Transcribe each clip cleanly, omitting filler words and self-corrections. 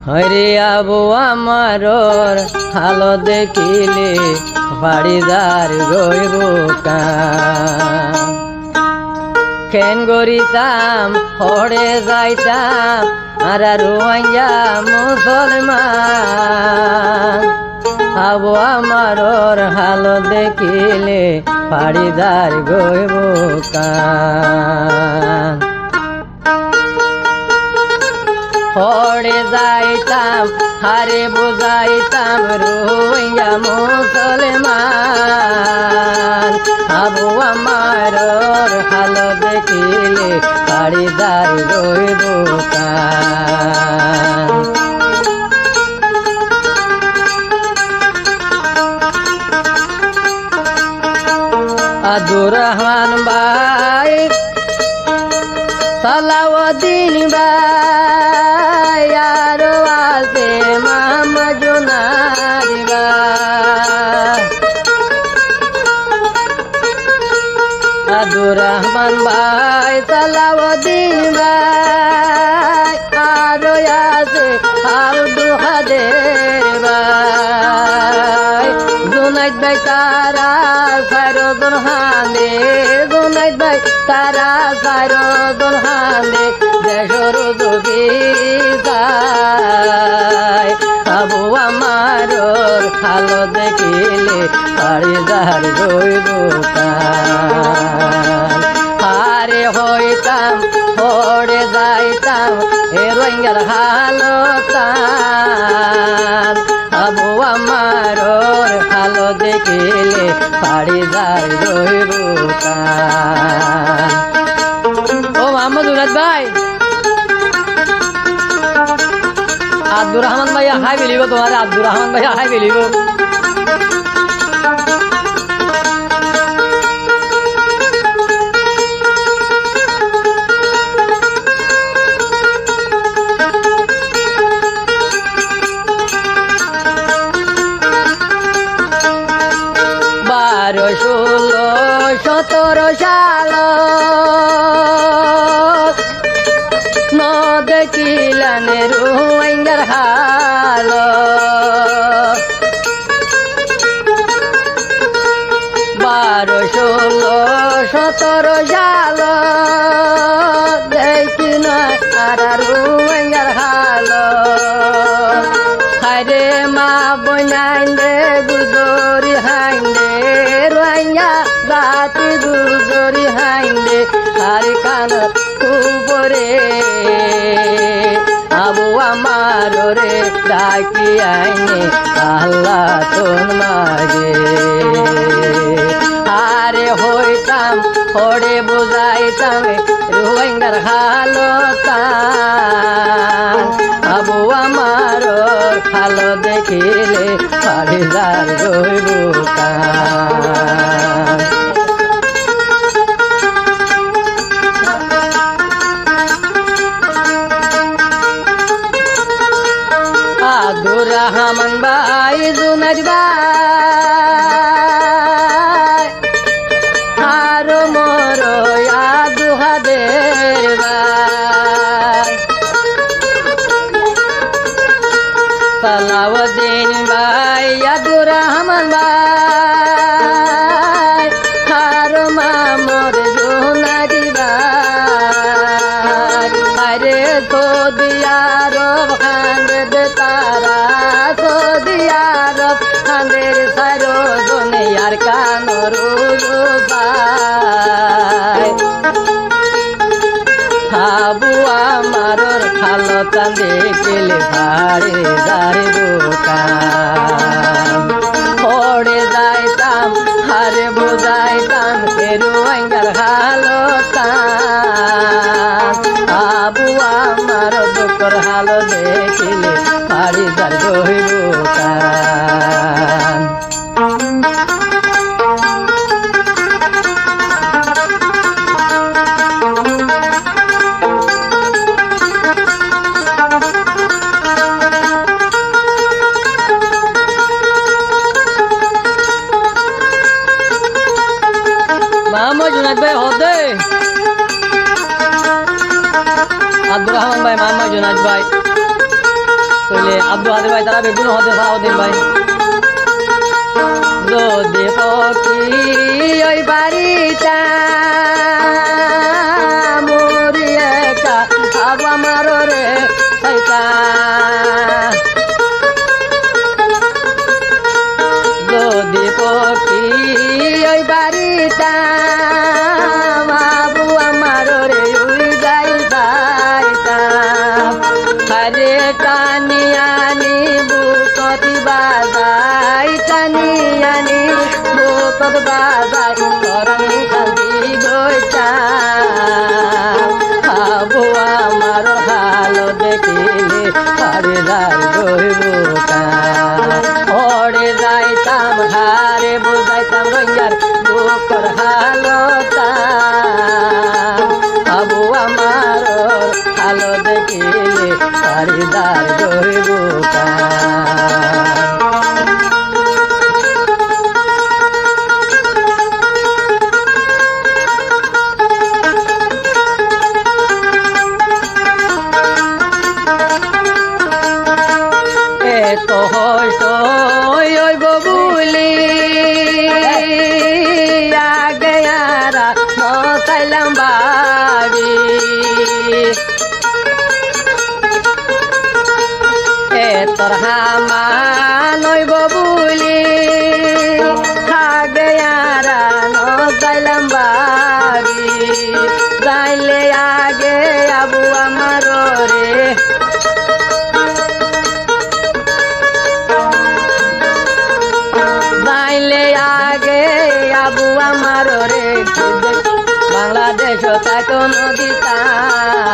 হরে আবু আমারর হালো দেখিলে বাড়িদার রইব কেন গরিতাম হরে যাইতাম আর রোয়াইয়া মুসলমান আবু আমারর হালো দেখিলে বাড়িদার রইব হরে যাইতাম হারে বুঝাইতাম রোইয়া মুসলমান আবু আমারর হালো দেখিলে বাড়িদার রইব আব্দুর রহমান ভাই সালাউদ্দিন ভাই আর আছে মোহাম্মদ জুনারি ভাই আব্দুর রহমান ভাই সালাউদ্দিন ভাই আর আছে আব্দুল কাদের ভাই জুনাইদ ভাই তারা সারদুল হানে জুনাইদ ভাই তারা সারদুল হানে দেশর দুঃখী যায় আবু আমারর হালো দেখিলে বাড়িদার রইব হারে হইতাম হরে যাইতাম এ রোহিঙ্গার হালো আবু আমারর হালো দেখিলে বাড়িদার রইব ও মোহাম্মদ উনাদ ভাই আব্দুর রহমান ভাই হাই বেলিব তোমার আব্দুর রহমান ভাই হাই বেলিব বারো 16 17 সাল দেখিলেন রোহিঙ্গার হালো 12 16 17 সাল দেখিল আর রোহিঙ্গার হালো হায়রে মা বনাইন্দে গুজরি হাইন্দে রোহিঙ্গা বাতি গুজরি হাইন্দে আর কান উপরে আবু আমাররে ডাকি আইনে আল্লাহ তোর মাগে আরে হইতাম হরে বুঝাইতাম রোহিঙ্গার হালতান আবু আমারর হালো দেখিলে বাড়িদার রইব আব্দুর রহমান ভাই জুনাইদ ভাই আর মোর আব্দুল কাদের ভাই সালাউদ্দিন ভাই আব্দুর রহমান ভাই আর মোর জুনাইদ ভাই আরে সৌদি আরব খান্দের তারা সৌদি আরব খান্দের সারো দুনিয়ার কানর আবু আমারর হালতা দেখিলে ভাড়ে দাঁড়ে দোকান পড়ে যাইতাম হারে বুঝাইতাম রোহিঙ্গার হালতান আবু আমার দুঃখর হালো দেখিলে বাড়িদার রইব মোহাম্মদ জুনাইদ ভাই হদে আব্দুর রহমান ভাই মোহাম্মদ জুনাইদ ভাই কইলে আব্দুল হাদির ভাই তারা বেগুন হতে সালাউদ্দিন ভাই যদি পকি ওই বাড়িটা মরিয়েটা আবু আমার রে সাইতা যদি পকি ওই বাড়িটা আবু আমার রে উই যাই যাইতা আরে টানিয়ানি বুকতি বাজাই টানিয়ানি বুকত বাজাই করং শান্তি গইতা আবু আমার হাল দেখিলে আরে যাই গইব ওরে যাইতাম হারে বুঝাইতাম রঞ্জার বুকর হালতা আবু আমার আলো দেখিলে পারিদার গরিব এত হইত ওই ববুলি আগে আরা নসাইলাম বাড়ি তোর হামান ওই ববুলি আগে আরা নসাইলাম বাড়ি যাইলে আগে আবু আমার রে যাইলে আগে আবু আমার রে বাংলাদেশ তাকে নদীতাম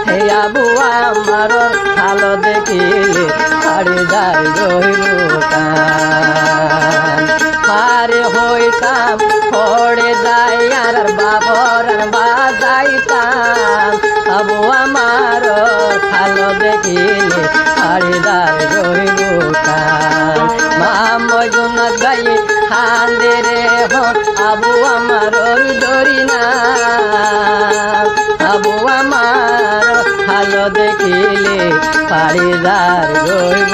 হে আবু আমার ভালো দেখিলে আরে যাই রইব পারে হইতাম পড়ে যাই আর বাবর বাজাইতাম আবু আমার ভালো দেখিলে আরে যাই রইব মজুন গাই হান্দে রে হন আবু আমার দরি না আবু আমার ভালো দেখিলে পারিদার গইব